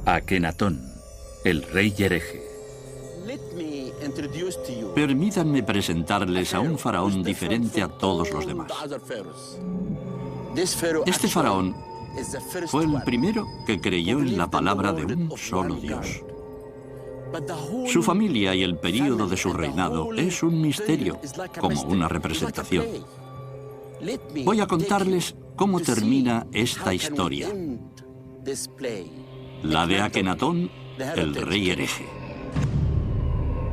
Akenatón, el rey hereje. Permítanme presentarles a un faraón diferente a todos los demás. Este faraón fue el primero que creyó en la palabra de un solo Dios. Su familia y el período de su reinado es un misterio, como una representación. Voy a contarles cómo termina esta historia, la de Akenatón, el rey hereje.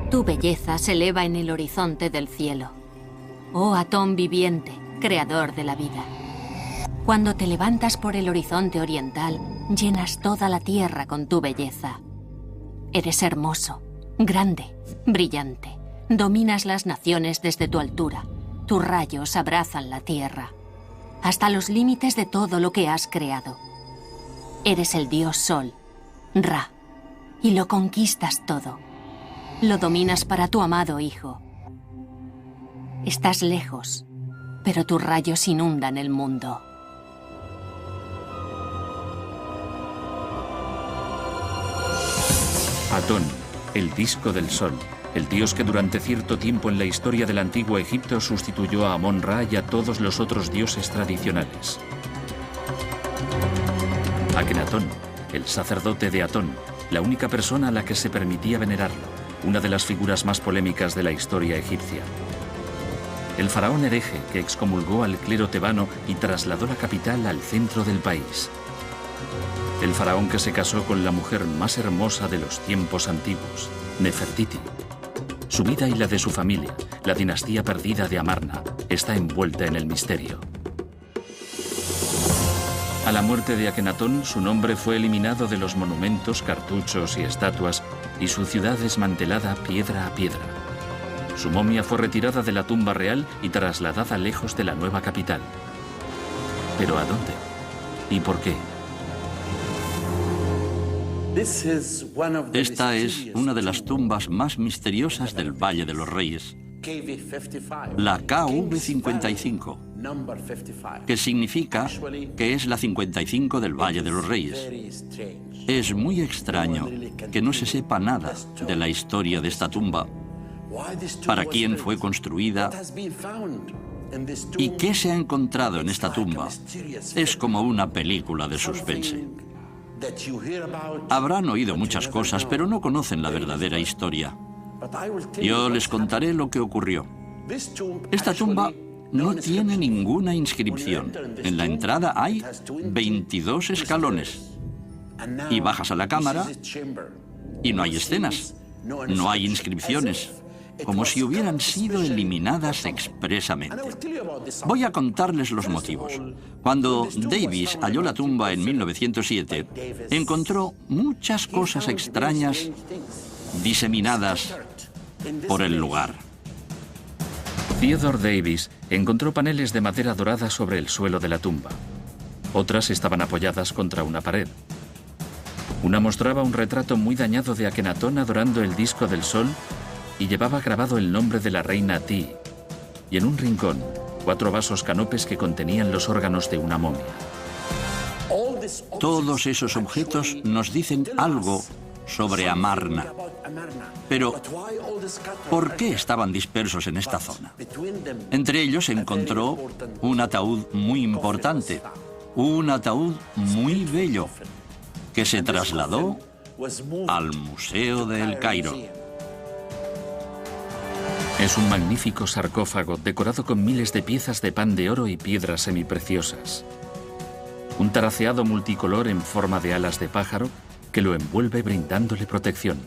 Tu belleza se eleva en el horizonte del cielo. Oh Atón viviente, creador de la vida. Cuando te levantas por el horizonte oriental, llenas toda la tierra con tu belleza. Eres hermoso, grande, brillante. Dominas las naciones desde tu altura. Tus rayos abrazan la tierra, hasta los límites de todo lo que has creado. Eres el dios Sol, Ra, y lo conquistas todo. Lo dominas para tu amado hijo. Estás lejos, pero tus rayos inundan el mundo. Atón, el disco del sol, el dios que durante cierto tiempo en la historia del antiguo Egipto sustituyó a Amón-Ra y a todos los otros dioses tradicionales. Akenatón, el sacerdote de Atón, la única persona a la que se permitía venerarlo, una de las figuras más polémicas de la historia egipcia. El faraón hereje que excomulgó al clero tebano y trasladó la capital al centro del país. El faraón que se casó con la mujer más hermosa de los tiempos antiguos, Nefertiti. Su vida y la de su familia, la dinastía perdida de Amarna, está envuelta en el misterio. A la muerte de Akenatón, su nombre fue eliminado de los monumentos, cartuchos y estatuas, y su ciudad desmantelada piedra a piedra. Su momia fue retirada de la tumba real y trasladada lejos de la nueva capital. ¿Pero a dónde? ¿Y por qué? Esta es una de las tumbas más misteriosas del Valle de los Reyes, la KV55, que significa que es la 55 del Valle de los Reyes. Es muy extraño que no se sepa nada de la historia de esta tumba, para quién fue construida y qué se ha encontrado en esta tumba. Es como una película de suspense. Habrán oído muchas cosas, pero no conocen la verdadera historia. Yo les contaré lo que ocurrió. Esta tumba no tiene ninguna inscripción. En la entrada hay 22 escalones. Y bajas a la cámara y no hay escenas, no hay inscripciones, como si hubieran sido eliminadas expresamente. Voy a contarles los motivos. Cuando Davis halló la tumba en 1907, encontró muchas cosas extrañas diseminadas por el lugar. Theodore Davis encontró paneles de madera dorada sobre el suelo de la tumba. Otras estaban apoyadas contra una pared. Una mostraba un retrato muy dañado de Akenatón adorando el disco del sol y llevaba grabado el nombre de la reina Ti. Y en un rincón, 4 vasos canopes que contenían los órganos de una momia. Todos esos objetos nos dicen algo sobre Amarna. Pero, ¿por qué estaban dispersos en esta zona? Entre ellos se encontró un ataúd muy importante, un ataúd muy bello, que se trasladó al Museo de El Cairo. Es un magnífico sarcófago decorado con miles de piezas de pan de oro y piedras semipreciosas. Un taraceado multicolor en forma de alas de pájaro que lo envuelve brindándole protección.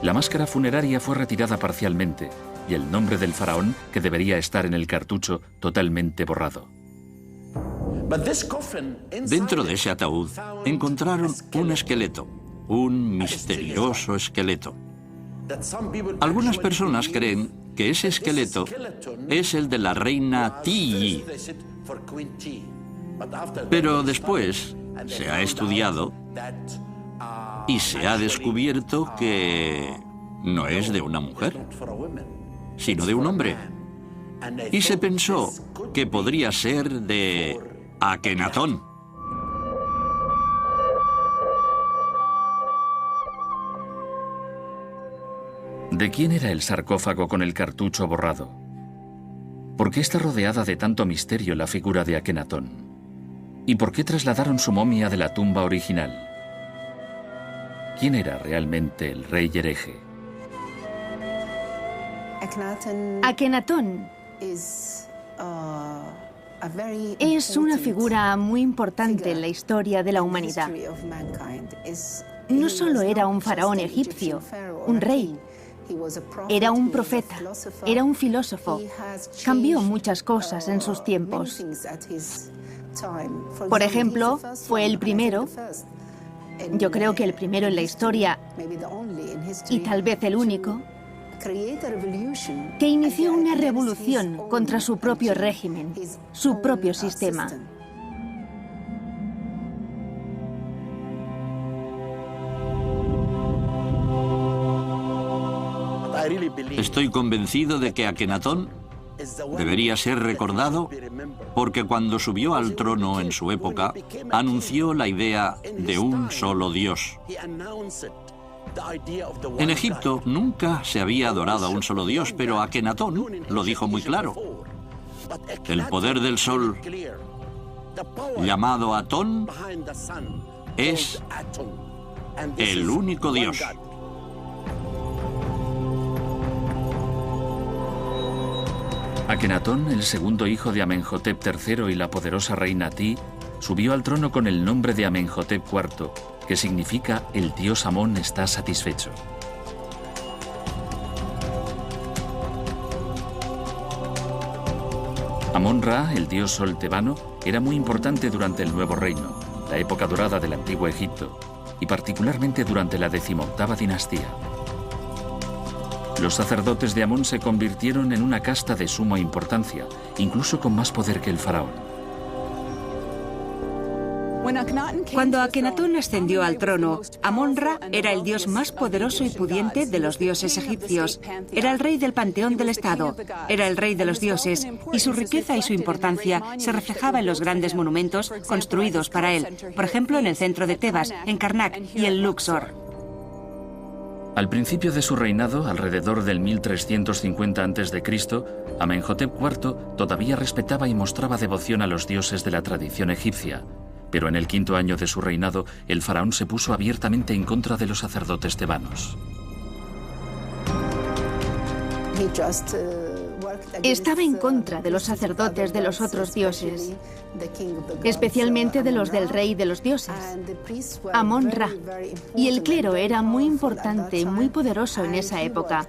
La máscara funeraria fue retirada parcialmente y el nombre del faraón, que debería estar en el cartucho, totalmente borrado. Dentro de ese ataúd encontraron un esqueleto, un misterioso esqueleto. Algunas personas creen que ese esqueleto es el de la reina Ti. Pero después se ha estudiado y se ha descubierto que no es de una mujer, sino de un hombre. Y se pensó que podría ser de Akenatón. ¿De quién era el sarcófago con el cartucho borrado? ¿Por qué está rodeada de tanto misterio la figura de Akenatón? ¿Y por qué trasladaron su momia de la tumba original? ¿Quién era realmente el rey hereje? Akenatón es una figura muy importante en la historia de la humanidad. No solo era un faraón egipcio, un rey. Era un profeta, era un filósofo. Cambió muchas cosas en sus tiempos. Por ejemplo, fue el primero, yo creo que el primero en la historia, y tal vez el único, que inició una revolución contra su propio régimen, su propio sistema. Estoy convencido de que Akenatón debería ser recordado porque cuando subió al trono en su época, anunció la idea de un solo Dios. En Egipto nunca se había adorado a un solo Dios, pero Akenatón lo dijo muy claro. El poder del sol, llamado Atón, es el único Dios. Akenatón, el segundo hijo de Amenhotep III y la poderosa reina Ti, subió al trono con el nombre de Amenhotep IV, que significa el dios Amón está satisfecho. Amón-Ra, el dios sol tebano, era muy importante durante el Nuevo Reino, la época dorada del Antiguo Egipto, y particularmente durante la 18ª dinastía. Los sacerdotes de Amón se convirtieron en una casta de suma importancia, incluso con más poder que el faraón. Cuando Akenatón ascendió al trono, Amón-Ra era el dios más poderoso y pudiente de los dioses egipcios. Era el rey del panteón del Estado, era el rey de los dioses, y su riqueza y su importancia se reflejaba en los grandes monumentos construidos para él, por ejemplo en el centro de Tebas, en Karnak y en Luxor. Al principio de su reinado, alrededor del 1350 a.C., Amenhotep IV todavía respetaba y mostraba devoción a los dioses de la tradición egipcia. Pero en el 5.º año de su reinado, el faraón se puso abiertamente en contra de los sacerdotes tebanos. Estaba en contra de los sacerdotes de los otros dioses, especialmente de los del rey de los dioses, Amón-Ra. Y el clero era muy importante y muy poderoso en esa época.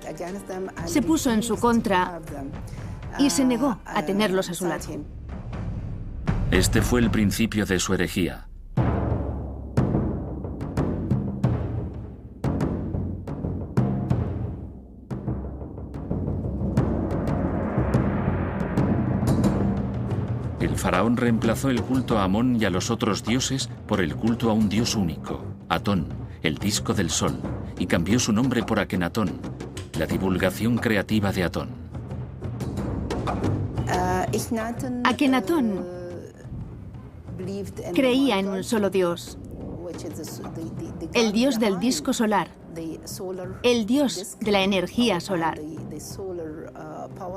Se puso en su contra y se negó a tenerlos a su lado. Este fue el principio de su herejía. El faraón reemplazó el culto a Amón y a los otros dioses por el culto a un dios único, Atón, el disco del sol, y cambió su nombre por Akenatón, la divulgación creativa de Atón. Akenatón creía en un solo dios, el dios del disco solar, el dios de la energía solar.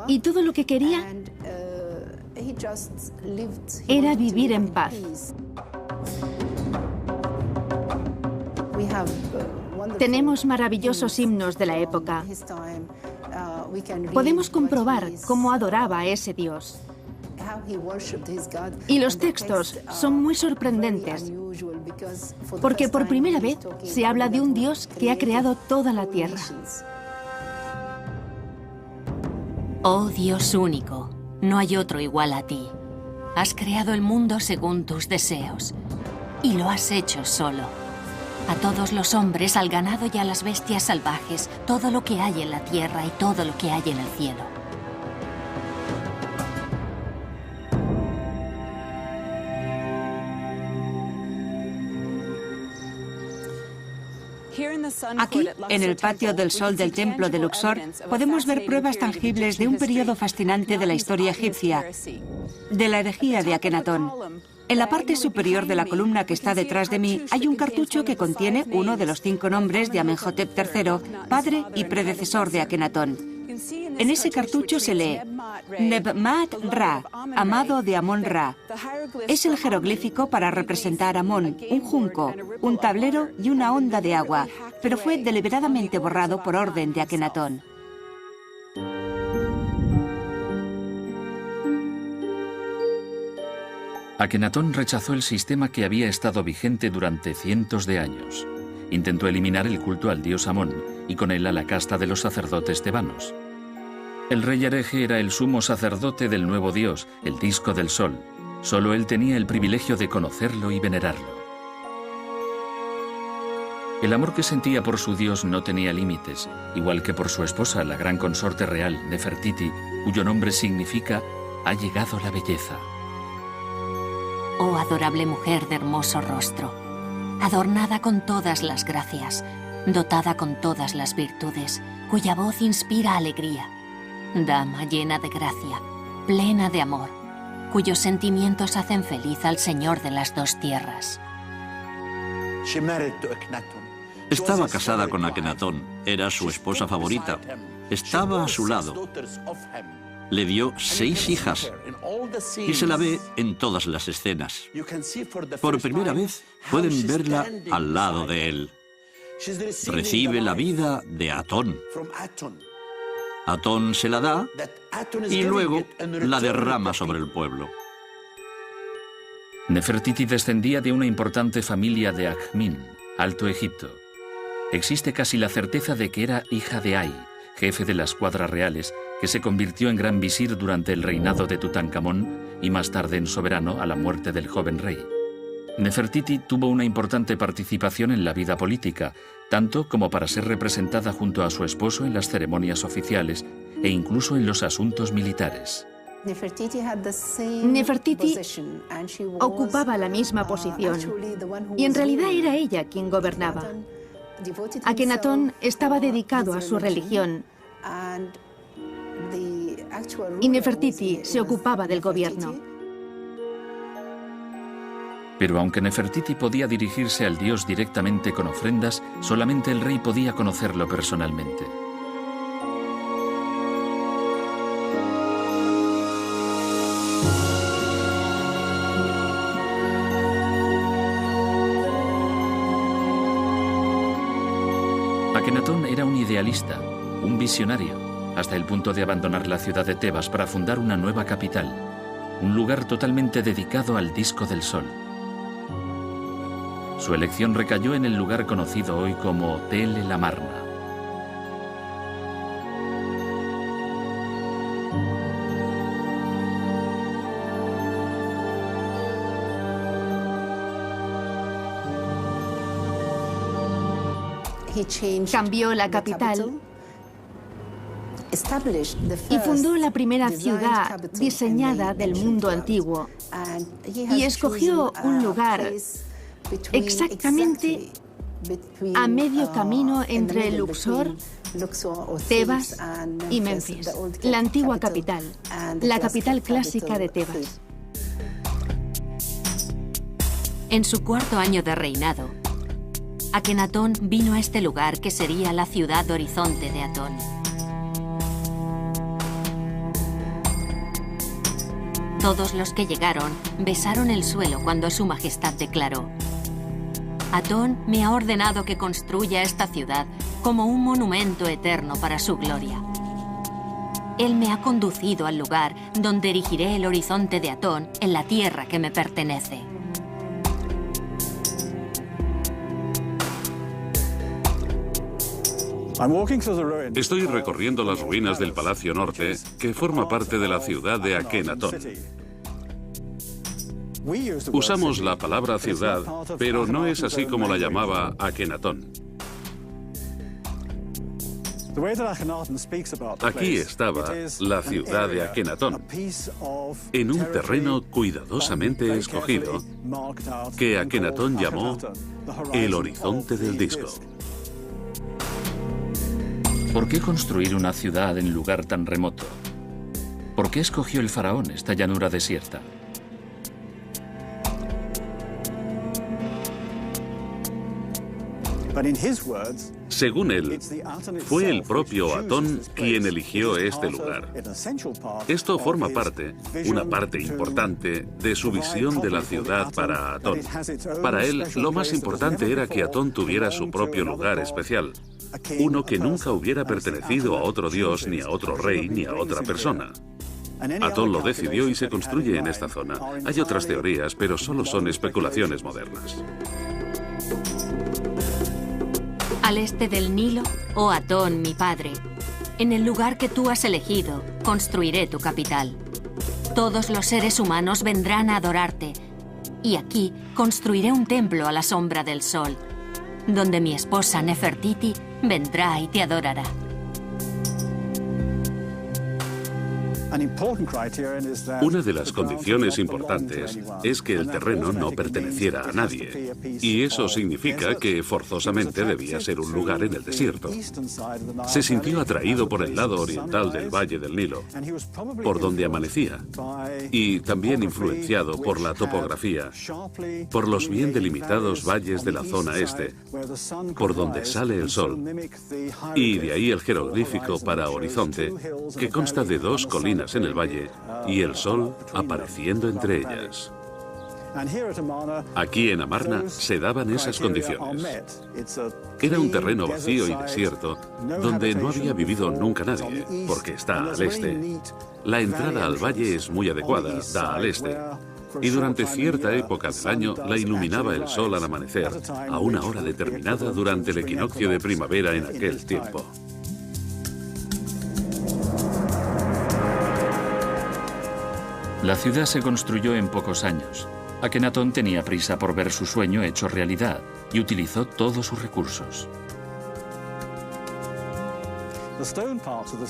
Y todo lo que quería era vivir en paz. Tenemos maravillosos himnos de la época. Podemos comprobar cómo adoraba a ese dios. Y los textos son muy sorprendentes, porque por primera vez se habla de un Dios que ha creado toda la tierra. Oh Dios único, no hay otro igual a ti. Has creado el mundo según tus deseos, y lo has hecho solo. A todos los hombres, al ganado y a las bestias salvajes, todo lo que hay en la tierra y todo lo que hay en el cielo. Aquí, en el patio del sol del templo de Luxor, podemos ver pruebas tangibles de un periodo fascinante de la historia egipcia, de la herejía de Akenatón. En la parte superior de la columna que está detrás de mí hay un cartucho que contiene uno de los 5 nombres de Amenhotep III, padre y predecesor de Akenatón. En ese cartucho se lee Nebmat Ra, amado de Amón Ra. Es el jeroglífico para representar a Amón, un junco, un tablero y una onda de agua, pero fue deliberadamente borrado por orden de Akenatón. Akenatón rechazó el sistema que había estado vigente durante cientos de años. Intentó eliminar el culto al dios Amón y con él a la casta de los sacerdotes tebanos. El rey hereje era el sumo sacerdote del nuevo dios, el disco del sol. Solo él tenía el privilegio de conocerlo y venerarlo. El amor que sentía por su dios no tenía límites, igual que por su esposa, la gran consorte real, Nefertiti, cuyo nombre significa «ha llegado la belleza». Oh adorable mujer de hermoso rostro, adornada con todas las gracias, dotada con todas las virtudes, cuya voz inspira alegría. Dama llena de gracia, plena de amor, cuyos sentimientos hacen feliz al Señor de las dos tierras. Estaba casada con Akenatón, era su esposa favorita. Estaba a su lado. Le dio 6 hijas y se la ve en todas las escenas. Por primera vez pueden verla al lado de él. Recibe la vida de Atón. Atón se la da y luego la derrama sobre el pueblo. Nefertiti descendía de una importante familia de Akhmin, Alto Egipto. Existe casi la certeza de que era hija de Ay, jefe de las cuadras reales, que se convirtió en gran visir durante el reinado de Tutankamón y más tarde en soberano a la muerte del joven rey. Nefertiti tuvo una importante participación en la vida política, tanto como para ser representada junto a su esposo en las ceremonias oficiales e incluso en los asuntos militares. Nefertiti ocupaba la misma posición y en realidad era ella quien gobernaba. Akenatón estaba dedicado a su religión y Nefertiti se ocupaba del gobierno. Pero aunque Nefertiti podía dirigirse al dios directamente con ofrendas, solamente el rey podía conocerlo personalmente. Akenatón era un idealista, un visionario, hasta el punto de abandonar la ciudad de Tebas para fundar una nueva capital, un lugar totalmente dedicado al disco del sol. Su elección recayó en el lugar conocido hoy como Tel el Amarna. Cambió la capital y fundó la primera ciudad diseñada del mundo antiguo y escogió un lugar exactamente a medio camino entre Luxor, Tebas y Menfis, la antigua capital, la capital clásica de Tebas. En su 4º año de reinado, Akenatón vino a este lugar que sería la ciudad horizonte de Atón. Todos los que llegaron besaron el suelo cuando Su Majestad declaró: Atón me ha ordenado que construya esta ciudad como un monumento eterno para su gloria. Él me ha conducido al lugar donde erigiré el horizonte de Atón en la tierra que me pertenece. Estoy recorriendo las ruinas del Palacio Norte, que forma parte de la ciudad de Akenatón. Usamos la palabra ciudad, pero no es así como la llamaba Akenatón. Aquí estaba la ciudad de Akenatón, en un terreno cuidadosamente escogido, que Akenatón llamó el horizonte del disco. ¿Por qué construir una ciudad en lugar tan remoto? ¿Por qué escogió el faraón esta llanura desierta? Según él, fue el propio Atón quien eligió este lugar. Esto forma parte, una parte importante, de su visión de la ciudad para Atón. Para él, lo más importante era que Atón tuviera su propio lugar especial, uno que nunca hubiera pertenecido a otro dios, ni a otro rey, ni a otra persona. Atón lo decidió y se construye en esta zona. Hay otras teorías, pero solo son especulaciones modernas. Al este del Nilo, oh Atón, mi padre, en el lugar que tú has elegido, construiré tu capital. Todos los seres humanos vendrán a adorarte, y aquí construiré un templo a la sombra del sol, donde mi esposa Nefertiti vendrá y te adorará. Una de las condiciones importantes es que el terreno no perteneciera a nadie, y eso significa que forzosamente debía ser un lugar en el desierto. Se sintió atraído por el lado oriental del Valle del Nilo, por donde amanecía, y también influenciado por la topografía, por los bien delimitados valles de la zona este, por donde sale el sol, y de ahí el jeroglífico para horizonte, que consta de dos colinas en el valle y el sol apareciendo entre ellas. Aquí en Amarna se daban esas condiciones. Era un terreno vacío y desierto donde no había vivido nunca nadie, porque está al este. La entrada al valle es muy adecuada, da al este. Y durante cierta época del año la iluminaba el sol al amanecer, a una hora determinada durante el equinoccio de primavera en aquel tiempo. La ciudad se construyó en pocos años. Akenatón tenía prisa por ver su sueño hecho realidad y utilizó todos sus recursos.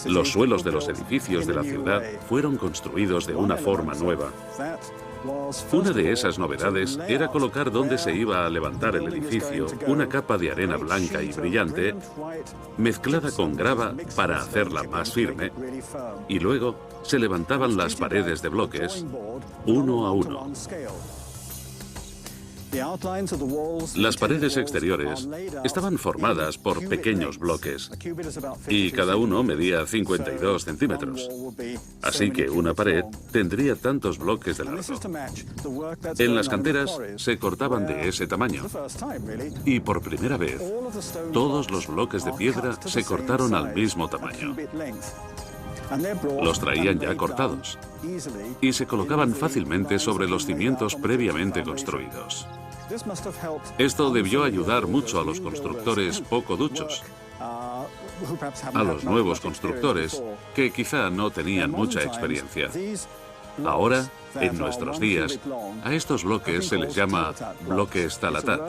Los suelos de los edificios de la ciudad fueron construidos de una forma nueva. Una de esas novedades era colocar donde se iba a levantar el edificio una capa de arena blanca y brillante mezclada con grava para hacerla más firme, y luego se levantaban las paredes de bloques uno a uno. Las paredes exteriores estaban formadas por pequeños bloques y cada uno medía 52 centímetros. Así que una pared tendría tantos bloques de largo. En las canteras se cortaban de ese tamaño. Y por primera vez, todos los bloques de piedra se cortaron al mismo tamaño. Los traían ya cortados y se colocaban fácilmente sobre los cimientos previamente construidos. Esto debió ayudar mucho a los constructores poco duchos, a los nuevos constructores que quizá no tenían mucha experiencia. Ahora, en nuestros días, a estos bloques se les llama bloques talatat.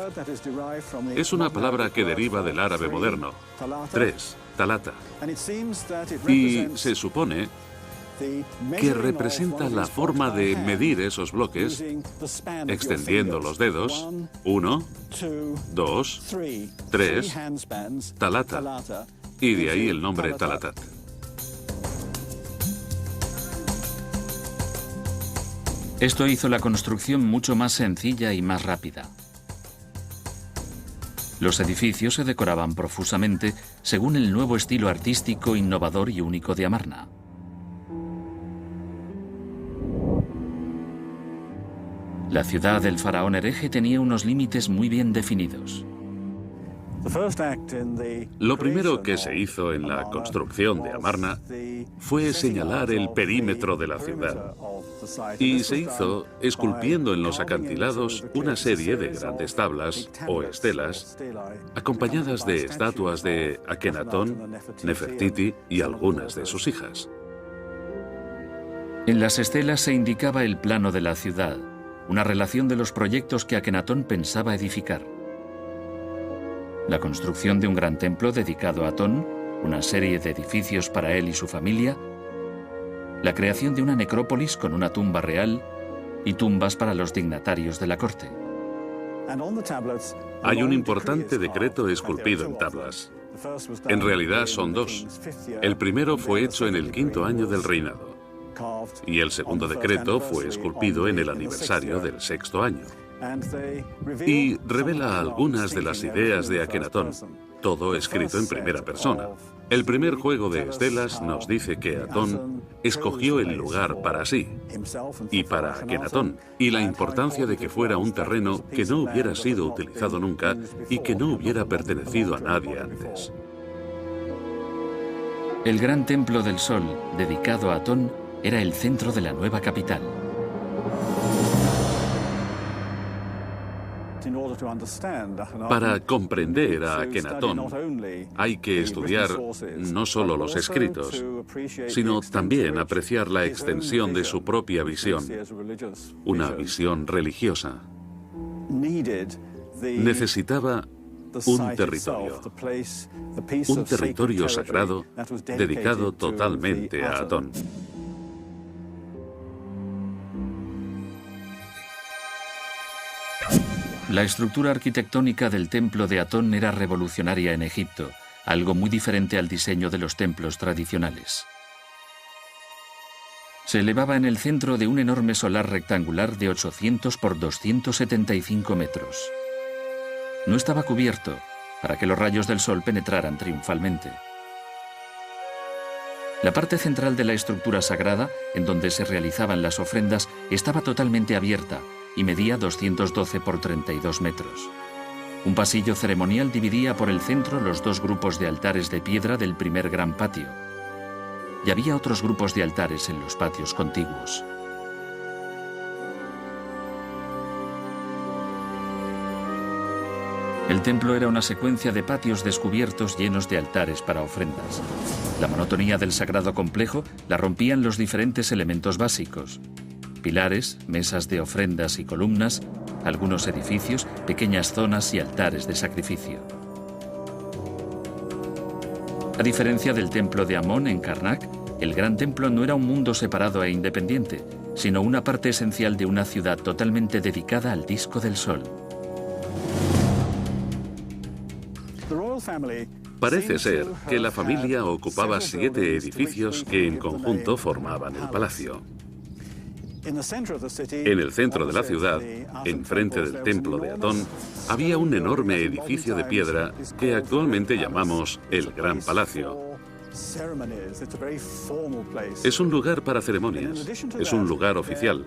Es una palabra que deriva del árabe moderno, tres, talata, y se supone que representa la forma de medir esos bloques extendiendo los dedos, 1, 2, 3, talata, y de ahí el nombre talatat. Esto hizo la construcción mucho más sencilla y más rápida. Los edificios se decoraban profusamente según el nuevo estilo artístico, innovador y único de Amarna. La ciudad del faraón hereje tenía unos límites muy bien definidos. Lo primero que se hizo en la construcción de Amarna fue señalar el perímetro de la ciudad. Y se hizo esculpiendo en los acantilados una serie de grandes tablas o estelas, acompañadas de estatuas de Akenatón, Nefertiti y algunas de sus hijas. En las estelas se indicaba el plano de la ciudad, una relación de los proyectos que Akenatón pensaba edificar. La construcción de un gran templo dedicado a Atón, una serie de edificios para él y su familia, la creación de una necrópolis con una tumba real y tumbas para los dignatarios de la corte. Hay un importante decreto esculpido en tablas. En realidad son dos. El primero fue hecho en el 5º año del reinado y el segundo decreto fue esculpido en el aniversario del 6º año. y revela algunas de las ideas de Akenatón, todo escrito en primera persona. El primer juego de estelas nos dice que Atón escogió el lugar para sí y para Akenatón, y la importancia de que fuera un terreno que no hubiera sido utilizado nunca y que no hubiera pertenecido a nadie antes. El gran templo del sol, dedicado a Atón, era el centro de la nueva capital. Para comprender a Akenatón, hay que estudiar no solo los escritos, sino también apreciar la extensión de su propia visión, una visión religiosa. Necesitaba un territorio sagrado dedicado totalmente a Atón. La estructura arquitectónica del templo de Atón era revolucionaria en Egipto, algo muy diferente al diseño de los templos tradicionales. Se elevaba en el centro de un enorme solar rectangular de 800 por 275 metros. No estaba cubierto para que los rayos del sol penetraran triunfalmente. La parte central de la estructura sagrada, en donde se realizaban las ofrendas, estaba totalmente abierta y medía 212 por 32 metros. Un pasillo ceremonial dividía por el centro los dos grupos de altares de piedra del primer gran patio. Y había otros grupos de altares en los patios contiguos. El templo era una secuencia de patios descubiertos llenos de altares para ofrendas. La monotonía del sagrado complejo la rompían los diferentes elementos básicos: pilares, mesas de ofrendas y columnas, algunos edificios, pequeñas zonas y altares de sacrificio. A diferencia del templo de Amón en Karnak, el gran templo no era un mundo separado e independiente, sino una parte esencial de una ciudad totalmente dedicada al disco del sol. Parece ser que la familia ocupaba 7 edificios que en conjunto formaban el palacio. En el centro de la ciudad, enfrente del templo de Atón, había un enorme edificio de piedra que actualmente llamamos el Gran Palacio. Es un lugar para ceremonias, es un lugar oficial.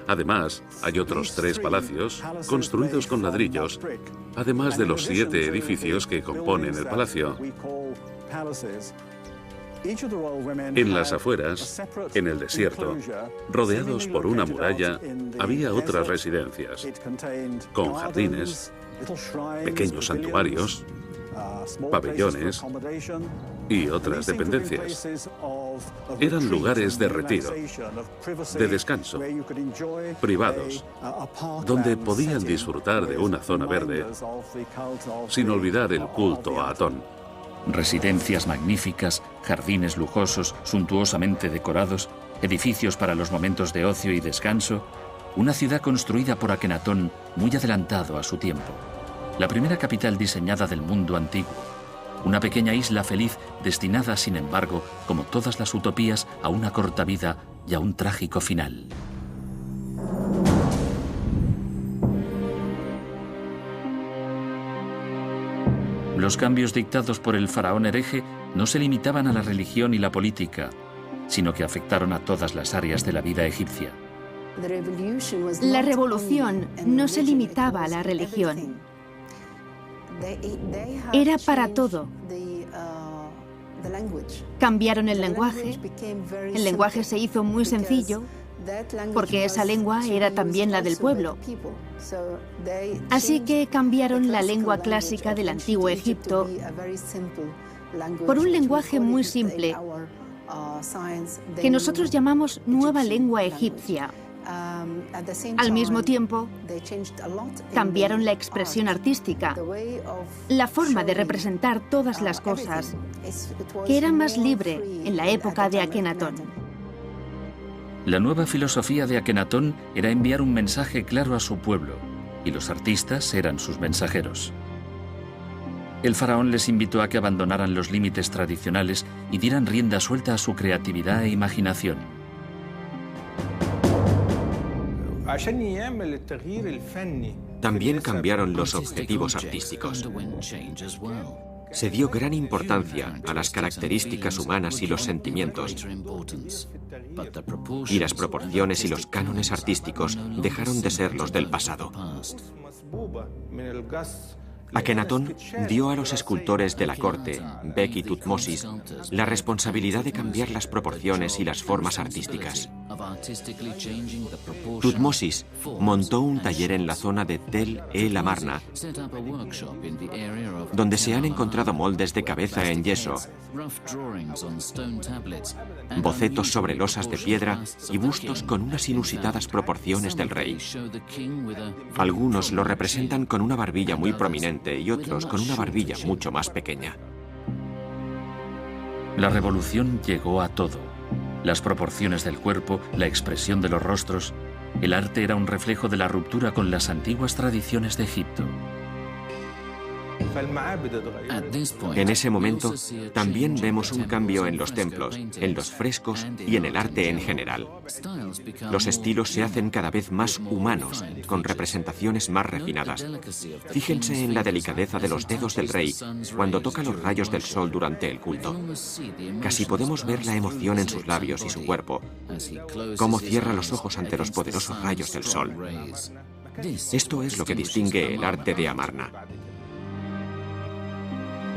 Además, hay otros 3 palacios construidos con ladrillos, además de los 7 edificios que componen el palacio. En las afueras, en el desierto, rodeados por una muralla, había otras residencias, con jardines, pequeños santuarios, pabellones y otras dependencias. Eran lugares de retiro, de descanso, privados, donde podían disfrutar de una zona verde sin olvidar el culto a Atón. Residencias magníficas, jardines lujosos, suntuosamente decorados, edificios para los momentos de ocio y descanso, una ciudad construida por Akenatón muy adelantado a su tiempo. La primera capital diseñada del mundo antiguo. Una pequeña isla feliz destinada, sin embargo, como todas las utopías, a una corta vida y a un trágico final. Los cambios dictados por el faraón hereje no se limitaban a la religión y la política, sino que afectaron a todas las áreas de la vida egipcia. La revolución no se limitaba a la religión. Era para todo. Cambiaron el lenguaje. El lenguaje se hizo muy sencillo porque esa lengua era también la del pueblo. Así que cambiaron la lengua clásica del antiguo Egipto por un lenguaje muy simple que nosotros llamamos nueva lengua egipcia. Al mismo tiempo, cambiaron la expresión artística, la forma de representar todas las cosas, que era más libre en la época de Akenatón. La nueva filosofía de Akenatón era enviar un mensaje claro a su pueblo, y los artistas eran sus mensajeros. El faraón les invitó a que abandonaran los límites tradicionales y dieran rienda suelta a su creatividad e imaginación. También cambiaron los objetivos artísticos. Se dio gran importancia a las características humanas y los sentimientos, y las proporciones y los cánones artísticos dejaron de ser los del pasado. Akenatón dio a los escultores de la corte, Bek y Tutmosis, la responsabilidad de cambiar las proporciones y las formas artísticas. Tutmosis montó un taller en la zona de Tel el Amarna, donde se han encontrado moldes de cabeza en yeso, bocetos sobre losas de piedra y bustos con unas inusitadas proporciones del rey. Algunos lo representan con una barbilla muy prominente y otros con una barbilla mucho más pequeña. La revolución llegó a todo. Las proporciones del cuerpo, la expresión de los rostros. El arte era un reflejo de la ruptura con las antiguas tradiciones de Egipto. En ese momento, también vemos un cambio en los templos, en los frescos y en el arte en general. Los estilos se hacen cada vez más humanos, con representaciones más refinadas. Fíjense en la delicadeza de los dedos del rey cuando toca los rayos del sol durante el culto. Casi podemos ver la emoción en sus labios y su cuerpo, cómo cierra los ojos ante los poderosos rayos del sol. Esto es lo que distingue el arte de Amarna.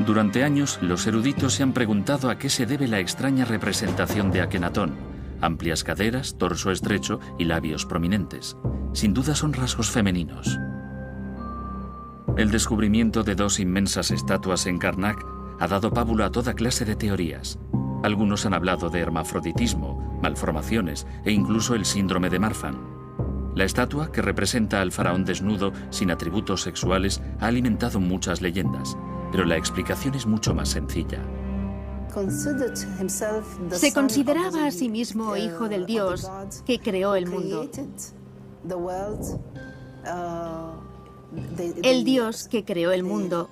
Durante años, los eruditos se han preguntado a qué se debe la extraña representación de Akenatón. Amplias caderas, torso estrecho y labios prominentes. Sin duda son rasgos femeninos. El descubrimiento de dos inmensas estatuas en Karnak ha dado pábulo a toda clase de teorías. Algunos han hablado de hermafroditismo, malformaciones e incluso el síndrome de Marfan. La estatua, que representa al faraón desnudo, sin atributos sexuales, ha alimentado muchas leyendas. Pero la explicación es mucho más sencilla. Se consideraba a sí mismo hijo del Dios que creó el mundo. El Dios que creó el mundo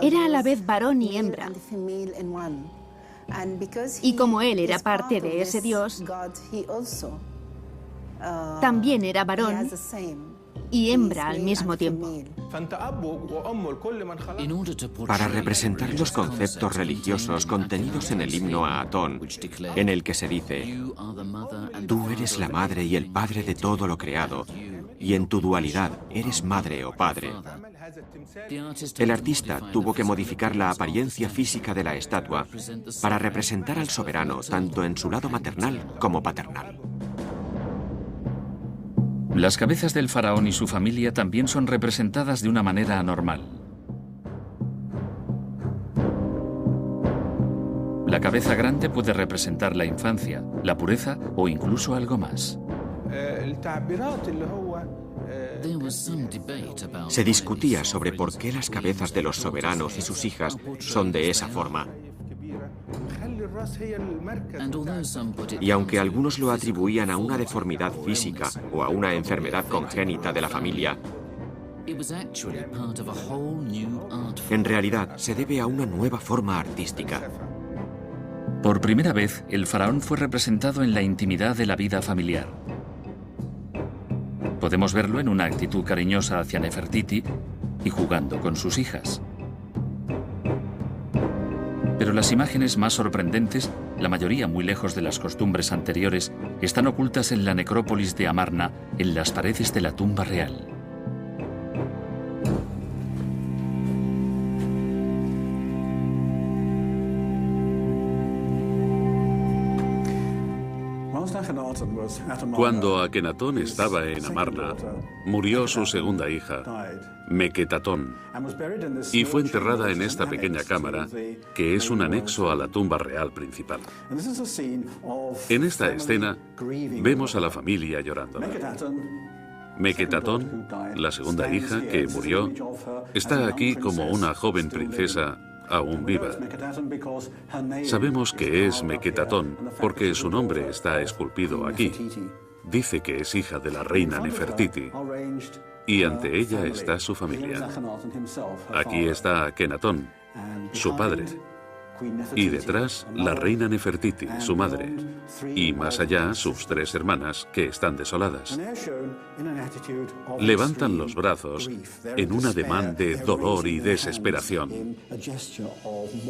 era a la vez varón y hembra. Y como él era parte de ese Dios, también era varón y hembra al mismo tiempo. Para representar los conceptos religiosos contenidos en el himno a Atón, en el que se dice: tú eres la madre y el padre de todo lo creado, y en tu dualidad eres madre o padre. El artista tuvo que modificar la apariencia física de la estatua para representar al soberano tanto en su lado maternal como paternal. Las cabezas del faraón y su familia también son representadas de una manera anormal. La cabeza grande puede representar la infancia, la pureza o incluso algo más. Se discutía sobre por qué las cabezas de los soberanos y sus hijas son de esa forma. Y aunque algunos lo atribuían a una deformidad física o a una enfermedad congénita de la familia, en realidad se debe a una nueva forma artística. Por primera vez, el faraón fue representado en la intimidad de la vida familiar. Podemos verlo en una actitud cariñosa hacia Nefertiti y jugando con sus hijas. Pero las imágenes más sorprendentes, la mayoría muy lejos de las costumbres anteriores, están ocultas en la necrópolis de Amarna, en las paredes de la tumba real. Cuando Akenatón estaba en Amarna, murió su segunda hija, Meketatón, y fue enterrada en esta pequeña cámara, que es un anexo a la tumba real principal. En esta escena, vemos a la familia llorando. Meketatón, la segunda hija que murió, está aquí como una joven princesa aún viva. Sabemos que es Meketatón porque su nombre está esculpido aquí. Dice que es hija de la reina Nefertiti y ante ella está su familia. Aquí está Akenatón, su padre, y detrás la reina Nefertiti, su madre, y más allá sus 3 hermanas, que están desoladas. Levantan los brazos en un ademán de dolor y desesperación.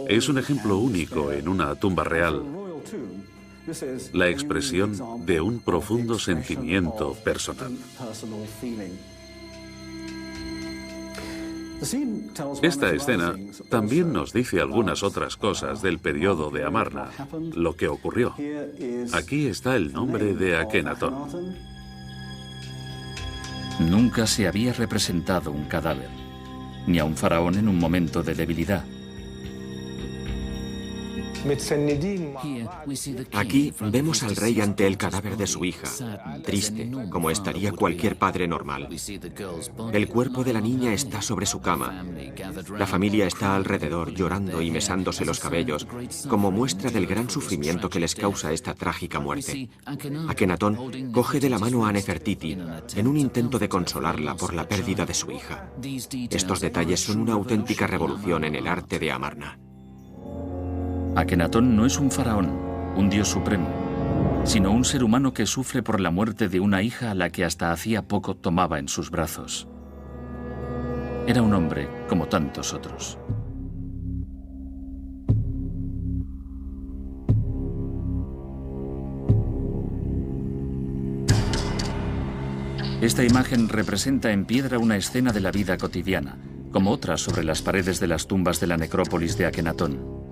Es un ejemplo único en una tumba real, la expresión de un profundo sentimiento personal. Esta escena también nos dice algunas otras cosas del periodo de Amarna, lo que ocurrió. Aquí está el nombre de Akenatón. Nunca se había representado un cadáver, ni a un faraón en un momento de debilidad. Aquí vemos al rey ante el cadáver de su hija, triste, como estaría cualquier padre normal. El cuerpo de la niña está sobre su cama. La familia está alrededor llorando y mesándose los cabellos, como muestra del gran sufrimiento que les causa esta trágica muerte. Akenatón coge de la mano a Nefertiti en un intento de consolarla por la pérdida de su hija. Estos detalles son una auténtica revolución en el arte de Amarna. Akenatón no es un faraón, un dios supremo, sino un ser humano que sufre por la muerte de una hija a la que hasta hacía poco tomaba en sus brazos. Era un hombre como tantos otros. Esta imagen representa en piedra una escena de la vida cotidiana, como otras sobre las paredes de las tumbas de la necrópolis de Akenatón.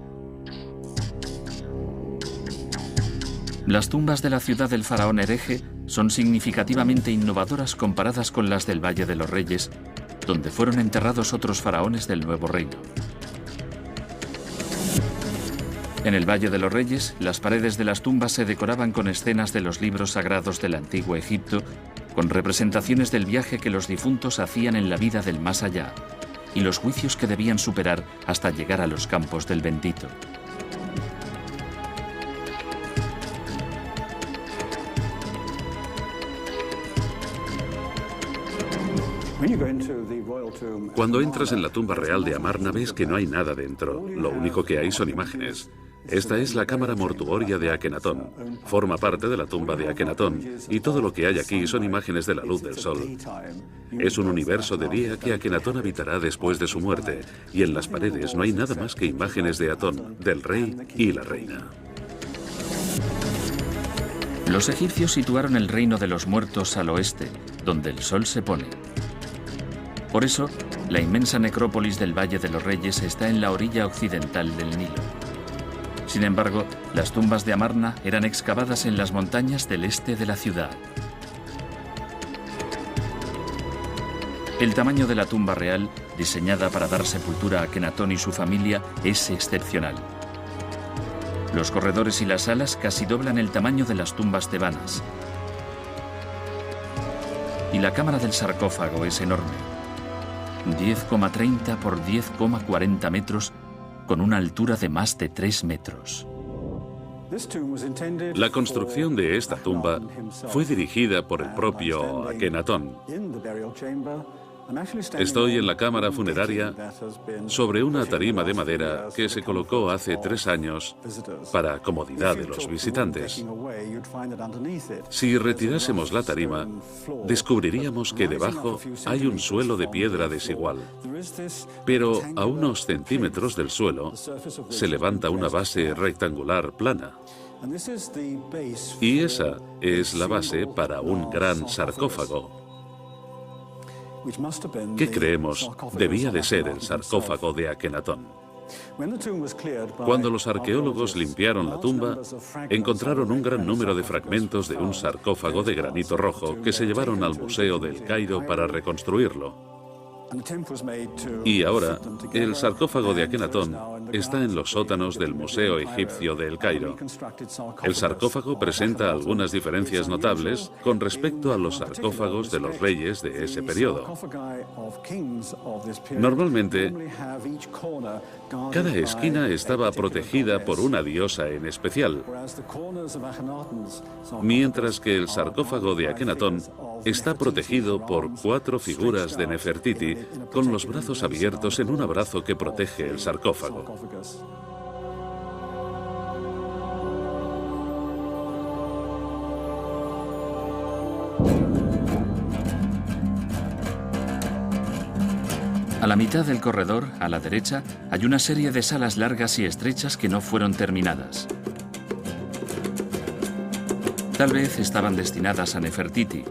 Las tumbas de la ciudad del faraón hereje son significativamente innovadoras comparadas con las del Valle de los Reyes, donde fueron enterrados otros faraones del Nuevo Reino. En el Valle de los Reyes, las paredes de las tumbas se decoraban con escenas de los libros sagrados del antiguo Egipto, con representaciones del viaje que los difuntos hacían en la vida del más allá y los juicios que debían superar hasta llegar a los campos del bendito. Cuando entras en la tumba real de Amarna ves que no hay nada dentro, lo único que hay son imágenes. Esta es la cámara mortuoria de Akenatón. Forma parte de la tumba de Akenatón y todo lo que hay aquí son imágenes de la luz del sol. Es un universo de día que Akenatón habitará después de su muerte y en las paredes no hay nada más que imágenes de Atón, del rey y la reina. Los egipcios situaron el reino de los muertos al oeste, donde el sol se pone. Por eso, la inmensa necrópolis del Valle de los Reyes está en la orilla occidental del Nilo. Sin embargo, las tumbas de Amarna eran excavadas en las montañas del este de la ciudad. El tamaño de la tumba real, diseñada para dar sepultura a Akenatón y su familia, es excepcional. Los corredores y las salas casi doblan el tamaño de las tumbas tebanas. Y la cámara del sarcófago es enorme. 10,30 por 10,40 metros, con una altura de más de 3 metros. La construcción de esta tumba fue dirigida por el propio Akenatón. Estoy en la cámara funeraria sobre una tarima de madera que se colocó hace 3 años para comodidad de los visitantes. Si retirásemos la tarima, descubriríamos que debajo hay un suelo de piedra desigual. Pero a unos centímetros del suelo se levanta una base rectangular plana. Y esa es la base para un gran sarcófago, que creemos debía de ser el sarcófago de Akenatón. Cuando los arqueólogos limpiaron la tumba, encontraron un gran número de fragmentos de un sarcófago de granito rojo que se llevaron al Museo del Cairo para reconstruirlo. Y ahora, el sarcófago de Akenatón está en los sótanos del Museo Egipcio de El Cairo. El sarcófago presenta algunas diferencias notables con respecto a los sarcófagos de los reyes de ese periodo. Normalmente, cada esquina estaba protegida por una diosa en especial, mientras que el sarcófago de Akenatón está protegido por 4 figuras de Nefertiti con los brazos abiertos en un abrazo que protege el sarcófago. A la mitad del corredor, a la derecha, hay una serie de salas largas y estrechas que no fueron terminadas. Tal vez estaban destinadas a Nefertiti,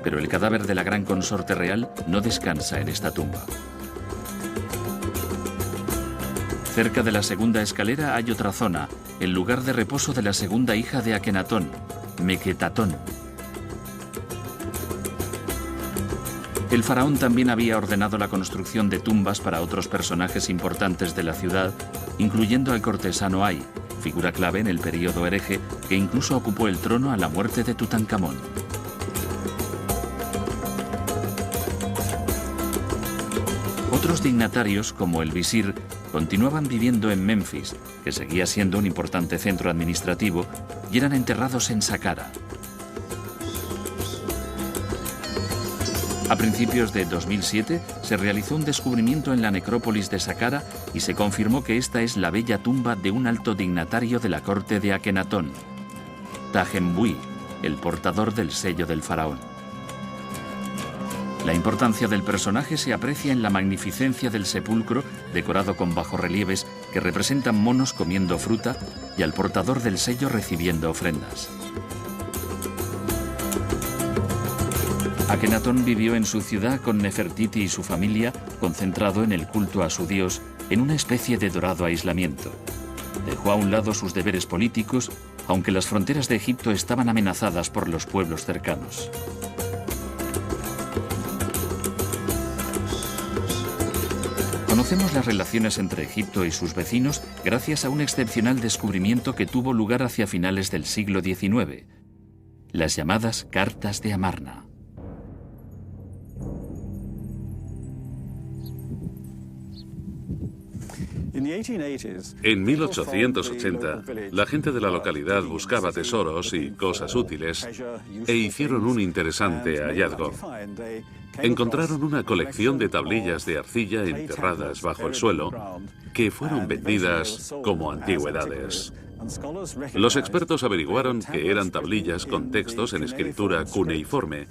pero el cadáver de la gran consorte real no descansa en esta tumba. Cerca de la segunda escalera hay otra zona, el lugar de reposo de la segunda hija de Akenatón, Meketatón. El faraón también había ordenado la construcción de tumbas para otros personajes importantes de la ciudad, incluyendo al cortesano Ay, figura clave en el período hereje que incluso ocupó el trono a la muerte de Tutankamón. Otros dignatarios, como el visir, continuaban viviendo en Menfis, que seguía siendo un importante centro administrativo, y eran enterrados en Saqqara. A principios de 2007 se realizó un descubrimiento en la necrópolis de Saqqara y se confirmó que esta es la bella tumba de un alto dignatario de la corte de Akenatón, Tajembui, el portador del sello del faraón. La importancia del personaje se aprecia en la magnificencia del sepulcro, decorado con bajorrelieves que representan monos comiendo fruta y al portador del sello recibiendo ofrendas. Akenatón vivió en su ciudad con Nefertiti y su familia, concentrado en el culto a su dios, en una especie de dorado aislamiento. Dejó a un lado sus deberes políticos, aunque las fronteras de Egipto estaban amenazadas por los pueblos cercanos. Conocemos las relaciones entre Egipto y sus vecinos gracias a un excepcional descubrimiento que tuvo lugar hacia finales del siglo XIX, las llamadas Cartas de Amarna. En 1880, la gente de la localidad buscaba tesoros y cosas útiles e hicieron un interesante hallazgo. Encontraron una colección de tablillas de arcilla enterradas bajo el suelo que fueron vendidas como antigüedades. Los expertos averiguaron que eran tablillas con textos en escritura cuneiforme,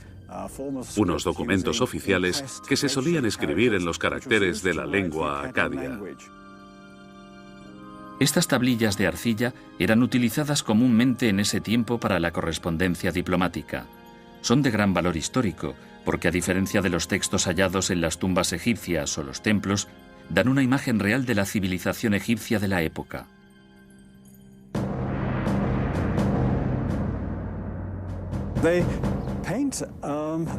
unos documentos oficiales que se solían escribir en los caracteres de la lengua acadia. Estas tablillas de arcilla eran utilizadas comúnmente en ese tiempo para la correspondencia diplomática. Son de gran valor histórico, porque a diferencia de los textos hallados en las tumbas egipcias o los templos, dan una imagen real de la civilización egipcia de la época.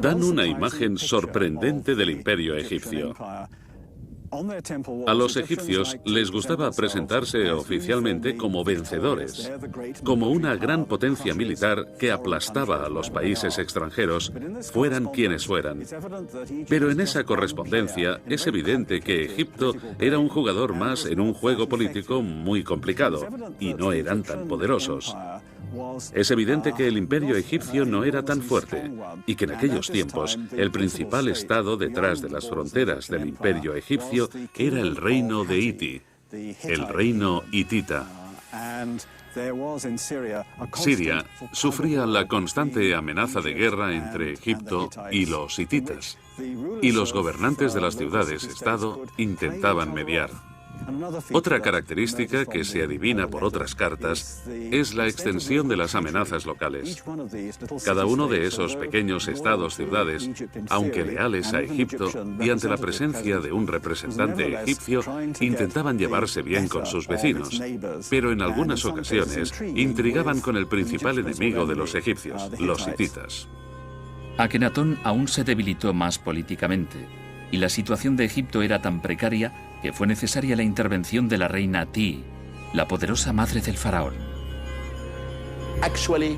Dan una imagen sorprendente del imperio egipcio. A los egipcios les gustaba presentarse oficialmente como vencedores, como una gran potencia militar que aplastaba a los países extranjeros, fueran quienes fueran. Pero en esa correspondencia es evidente que Egipto era un jugador más en un juego político muy complicado, y no eran tan poderosos. Es evidente que el imperio egipcio no era tan fuerte y que en aquellos tiempos el principal estado detrás de las fronteras del imperio egipcio era el reino de Iti, el reino hitita. Siria sufría la constante amenaza de guerra entre Egipto y los hititas, y los gobernantes de las ciudades-estado intentaban mediar. Otra característica que se adivina por otras cartas es la extensión de las amenazas locales. Cada uno de esos pequeños estados-ciudades, aunque leales a Egipto y ante la presencia de un representante egipcio, intentaban llevarse bien con sus vecinos, pero en algunas ocasiones intrigaban con el principal enemigo de los egipcios, los hititas. Akenatón aún se debilitó más políticamente, y la situación de Egipto era tan precaria que fue necesaria la intervención de la reina Ti, la poderosa madre del faraón.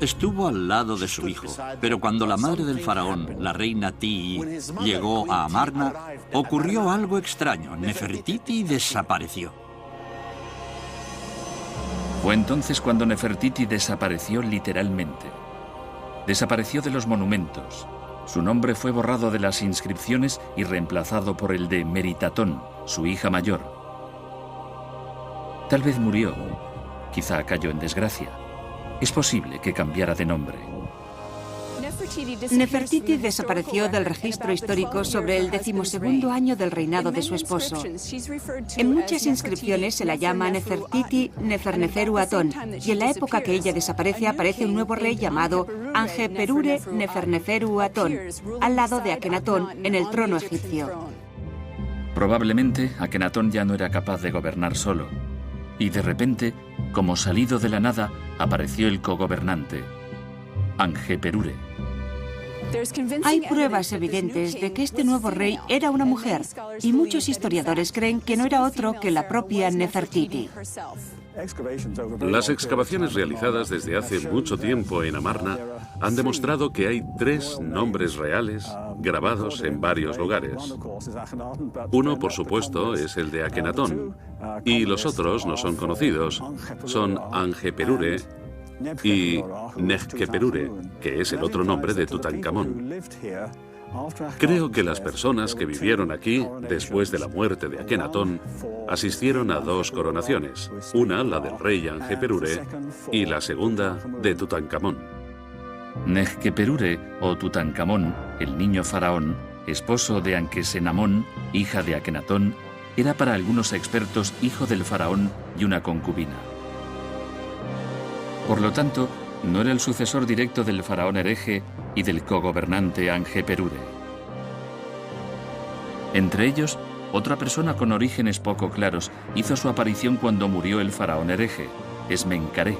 Estuvo al lado de su hijo, pero cuando la madre del faraón, la reina Ti, llegó a Amarna, ocurrió algo extraño. Nefertiti desapareció. Fue entonces cuando Nefertiti desapareció literalmente. Desapareció de los monumentos. Su nombre fue borrado de las inscripciones y reemplazado por el de Meritatón, su hija mayor. Tal vez murió, quizá cayó en desgracia. Es posible que cambiara de nombre. Nefertiti desapareció del registro histórico sobre el 12º año del reinado de su esposo. En muchas inscripciones se la llama Nefertiti Neferneferu Atón, y en la época que ella desaparece aparece un nuevo rey llamado Angeperure Neferneferu Atón, al lado de Akenatón en el trono egipcio. Probablemente Akenatón ya no era capaz de gobernar solo, y de repente, como salido de la nada, apareció el cogobernante, Angeperure. Hay pruebas evidentes de que este nuevo rey era una mujer, y muchos historiadores creen que no era otro que la propia Nefertiti. Las excavaciones realizadas desde hace mucho tiempo en Amarna han demostrado que hay 3 nombres reales grabados en varios lugares. Uno, por supuesto, es el de Akenatón, y los otros no son conocidos. Son Angeperure y Nekhkeperure, que es el otro nombre de Tutankamón. Creo que las personas que vivieron aquí después de la muerte de Akenatón asistieron a 2 coronaciones, una la del rey Angeperure y la segunda de Tutankamón. Nekhkeperure o Tutankamón, el niño faraón, esposo de Ankesenamón, hija de Akenatón, era para algunos expertos hijo del faraón y una concubina. Por lo tanto, no era el sucesor directo del faraón hereje y del cogobernante Angeperure. Entre ellos, otra persona con orígenes poco claros hizo su aparición cuando murió el faraón hereje, Esmencaré.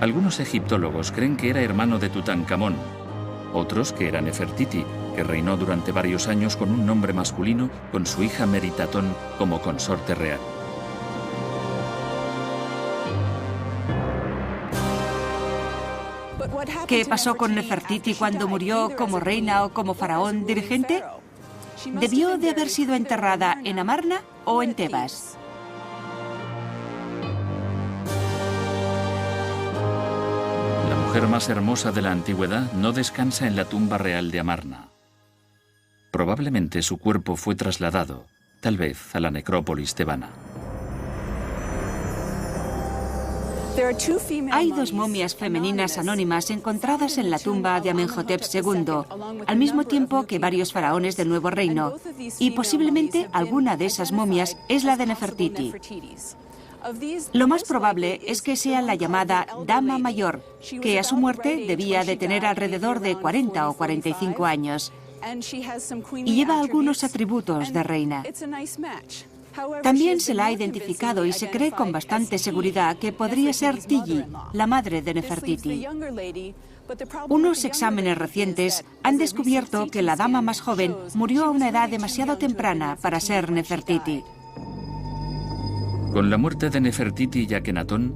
Algunos egiptólogos creen que era hermano de Tutankamón, otros que era Nefertiti, que reinó durante varios años con un nombre masculino con su hija Meritatón como consorte real. ¿Qué pasó con Nefertiti cuando murió como reina o como faraón dirigente? ¿Debió de haber sido enterrada en Amarna o en Tebas? La mujer más hermosa de la antigüedad no descansa en la tumba real de Amarna. Probablemente su cuerpo fue trasladado, tal vez a la necrópolis tebana. Hay 2 momias femeninas anónimas encontradas en la tumba de Amenhotep II, al mismo tiempo que varios faraones del Nuevo Reino, y posiblemente alguna de esas momias es la de Nefertiti. Lo más probable es que sea la llamada Dama Mayor, que a su muerte debía de tener alrededor de 40 o 45 años, y lleva algunos atributos de reina. También se la ha identificado y se cree con bastante seguridad que podría ser Tigi, la madre de Nefertiti. Unos exámenes recientes han descubierto que la dama más joven murió a una edad demasiado temprana para ser Nefertiti. Con la muerte de Nefertiti y Akenatón,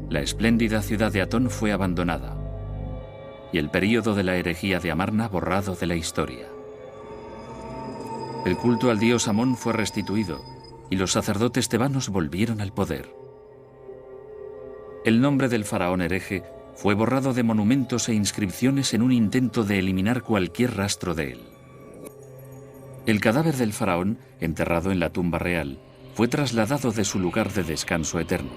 la espléndida ciudad de Atón fue abandonada y el período de la herejía de Amarna borrado de la historia. El culto al dios Amón fue restituido y los sacerdotes tebanos volvieron al poder. El nombre del faraón hereje fue borrado de monumentos e inscripciones en un intento de eliminar cualquier rastro de él. El cadáver del faraón, enterrado en la tumba real, fue trasladado de su lugar de descanso eterno.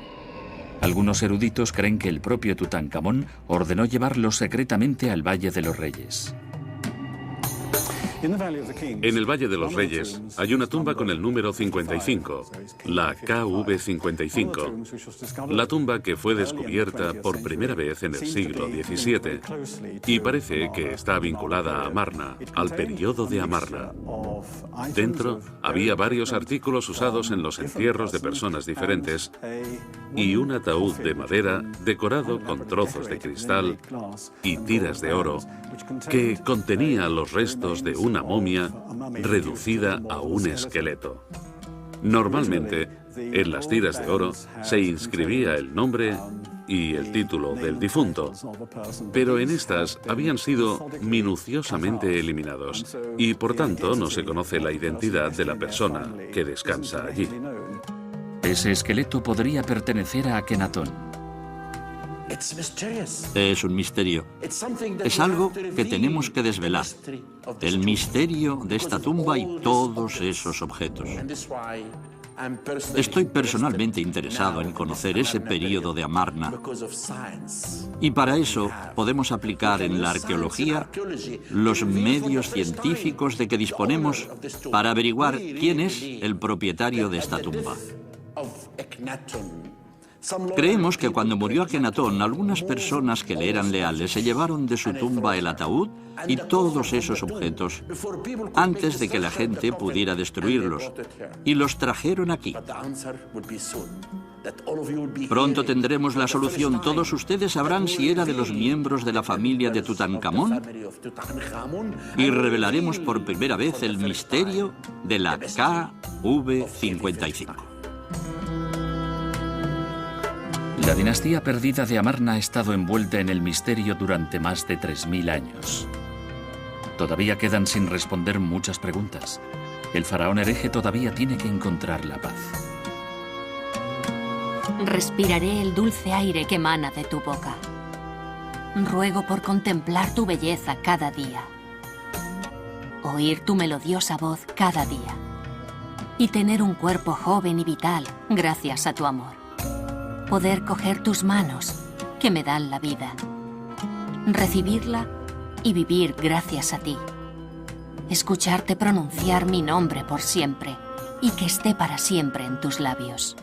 Algunos eruditos creen que el propio Tutankamón ordenó llevarlo secretamente al Valle de los Reyes. En el Valle de los Reyes hay una tumba con el número 55, la KV55, la tumba que fue descubierta por primera vez en el siglo XVII y parece que está vinculada a Amarna, al periodo de Amarna. Dentro había varios artículos usados en los entierros de personas diferentes y un ataúd de madera decorado con trozos de cristal y tiras de oro que contenía los restos de una momia reducida a un esqueleto. Normalmente, en las tiras de oro se inscribía el nombre y el título del difunto, pero en estas habían sido minuciosamente eliminados y por tanto no se conoce la identidad de la persona que descansa allí. Ese esqueleto podría pertenecer a Akenatón. Es un misterio. Es algo que tenemos que desvelar. El misterio de esta tumba y todos esos objetos. Estoy personalmente interesado en conocer ese período de Amarna. Y para eso podemos aplicar en la arqueología los medios científicos de que disponemos para averiguar quién es el propietario de esta tumba. Creemos que cuando murió Akenatón, algunas personas que le eran leales se llevaron de su tumba el ataúd y todos esos objetos antes de que la gente pudiera destruirlos, y los trajeron aquí. Pronto tendremos la solución. Todos ustedes sabrán si era de los miembros de la familia de Tutankamón y revelaremos por primera vez el misterio de la KV-55. La dinastía perdida de Amarna ha estado envuelta en el misterio durante más de 3000 años. Todavía quedan sin responder muchas preguntas. El faraón hereje todavía tiene que encontrar la paz. Respiraré el dulce aire que emana de tu boca. Ruego por contemplar tu belleza cada día. Oír tu melodiosa voz cada día. Y tener un cuerpo joven y vital gracias a tu amor. Poder coger tus manos, que me dan la vida. Recibirla y vivir gracias a ti. Escucharte pronunciar mi nombre por siempre y que esté para siempre en tus labios.